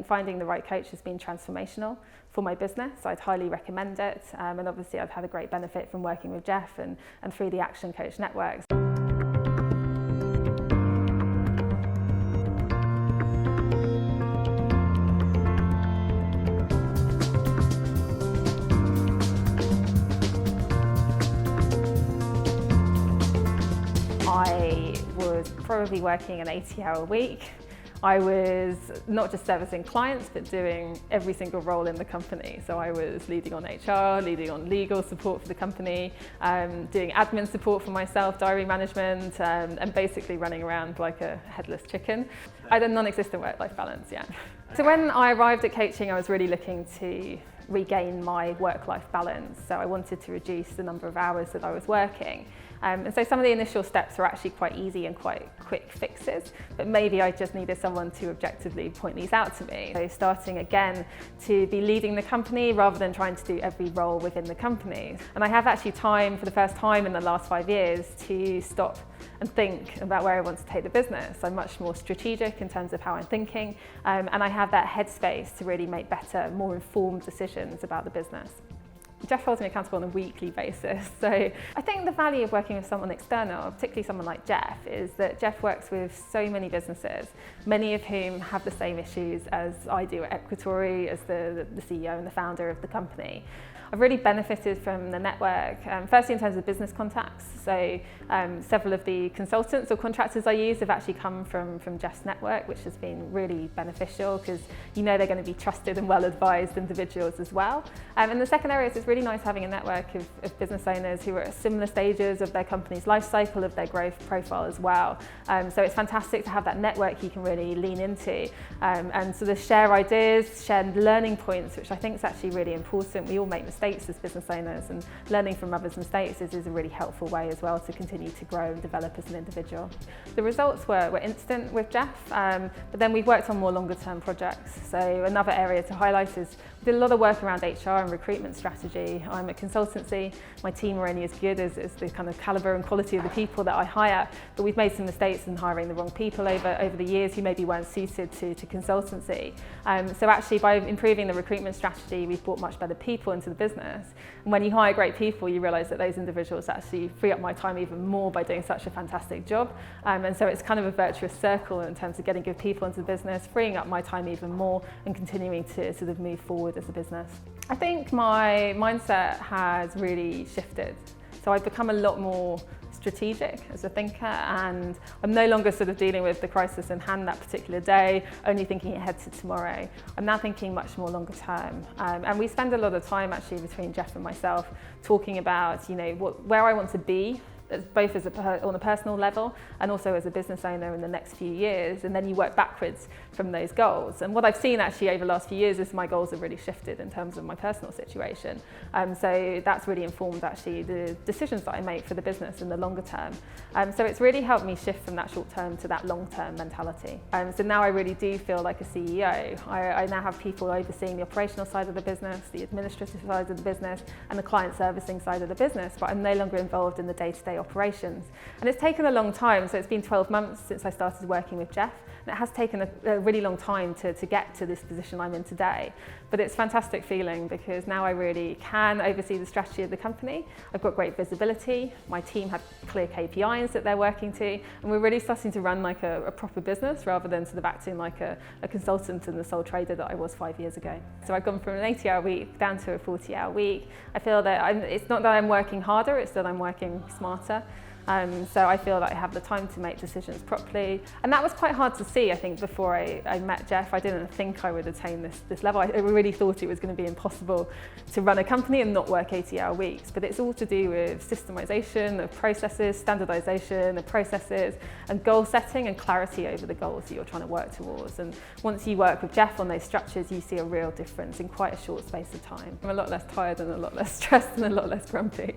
think finding the right coach has been transformational for my business. I'd highly recommend it. And obviously I've had a great benefit from working with Jeff and through the ActionCOACH networks. I was probably working an 80-hour week. I was not just servicing clients, but doing every single role in the company. So I was leading on HR, leading on legal support for the company, doing admin support for myself, diary management, and basically running around like a headless chicken. I had a non-existent work-life balance, yeah. So when I arrived at coaching, I was really looking to regain my work-life balance. So I wanted to reduce the number of hours that I was working. And so some of the initial steps were actually quite easy and quite quick fixes, but maybe I just needed someone to objectively point these out to me. So starting again to be leading the company rather than trying to do every role within the company. And I have actually time for the first time in the last 5 years to stop and think about where I want to take the business. I'm much more strategic in terms of how I'm thinking, and I have that headspace to really make better, more informed decisions about the business. Jeff holds me accountable on a weekly basis. So I think the value of working with someone external, particularly someone like Jeff, is that Jeff works with so many businesses, many of whom have the same issues as I do at Equitory, as the CEO and the founder of the company. I've really benefited from the network, firstly in terms of business contacts. So several of the consultants or contractors I use have actually come from Jeff's network, which has been really beneficial because you know they're going to be trusted and well-advised individuals as well. And the second area is it's really nice having a network of business owners who are at similar stages of their company's life cycle, of their growth profile as well. So it's fantastic to have that network you can really lean into and sort of share ideas, share learning points, which I think is actually really important. We all make mistakes as business owners, and learning from others' mistakes is a really helpful way as well to continue to grow and develop as an individual. The results were instant with Jeff, but then we've worked on more longer term projects. So another area to highlight is we did a lot of work around HR and recruitment strategy. I'm a consultancy, my team are only as good as the kind of calibre and quality of the people that I hire, but we've made some mistakes in hiring the wrong people over the years who maybe weren't suited to consultancy. So actually by improving the recruitment strategy, we've brought much better people into the business. And when you hire great people, you realise that those individuals actually free up my time even more by doing such a fantastic job. And so it's kind of a virtuous circle in terms of getting good people into the business, freeing up my time even more and continuing to sort of move forward as a business. I think my mindset has really shifted. So I've become a lot more strategic as a thinker, and I'm no longer sort of dealing with the crisis in hand that particular day, only thinking ahead to tomorrow. I'm now thinking much more longer term, and we spend a lot of time actually between Jeff and myself talking about, you know, where I want to be, both on a personal level and also as a business owner in the next few years, and then you work backwards from those goals. And what I've seen actually over the last few years is my goals have really shifted in terms of my personal situation. So that's really informed actually the decisions that I make for the business in the longer term. So it's really helped me shift from that short term to that long term mentality. So now I really do feel like a CEO. I now have people overseeing the operational side of the business, the administrative side of the business, and the client servicing side of the business, but I'm no longer involved in the day-to-day operations. And it's taken a long time, so it's been 12 months since I started working with Jeff, and it has taken a really long time to get to this position I'm in today. But it's a fantastic feeling because now I really can oversee the strategy of the company. I've got great visibility, my team have clear KPIs that they're working to, and we're really starting to run like a proper business rather than sort of acting like a consultant and the sole trader that I was 5 years ago. So I've gone from an 80-hour week down to a 40-hour week. I feel that it's not that I'm working harder, it's that I'm working smarter. So I feel that I have the time to make decisions properly, and that was quite hard to see. I think before I met Jeff, I didn't think I would attain this level. I really thought it was going to be impossible to run a company and not work 80-hour weeks, but it's all to do with systemization of processes, standardization of processes, and goal setting and clarity over the goals that you're trying to work towards. And once you work with Jeff on those structures, you see a real difference in quite a short space of time. I'm a lot less tired and a lot less stressed and a lot less grumpy.